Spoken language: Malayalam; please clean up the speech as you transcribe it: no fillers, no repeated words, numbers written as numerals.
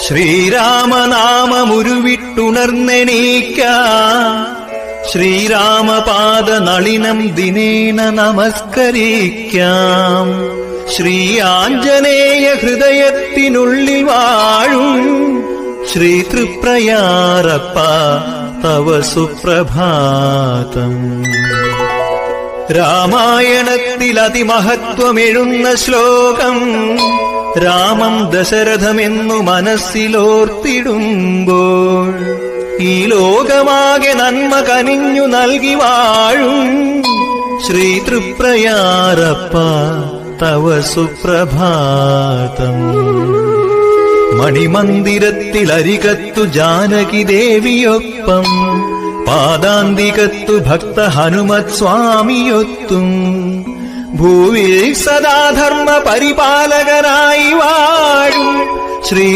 ശ്രീരാമനാമമുരുവിട്ടുണർന്നെണീക്കാം, ശ്രീരാമപാദ നളിനം ദിനേന നമസ്കരിക്കാം. ശ്രീ ആഞ്ജനേയ ഹൃദയത്തിനുള്ളിൽ വാഴും ശ്രീ തൃപ്രയാറപ്പ തവ സുപ്രഭാതം. രാമായണത്തിൽ അതിമഹത്വമെഴുന്ന ശ്ലോകം രാമം ദശരഥമെന്നു മനസ്സിലോർത്തിടുമ്പോൾ ഈ ലോകമാകെ നന്മ കനിഞ്ഞു നൽകി വാഴും ശ്രീ തൃപ്രയാറപ്പ തവ സുപ്രഭാതം. മണിമന്ദിരത്തിൽ അരികത്തു ജാനകി ദേവിയൊപ്പം, പാദാന്തികത്തു ഭക്ത ഹനുമത് സ്വാമിയൊത്തും, ഭൂവിൽ സദാധർമ്മ പരിപാലകനായി വാഴും ശ്രീ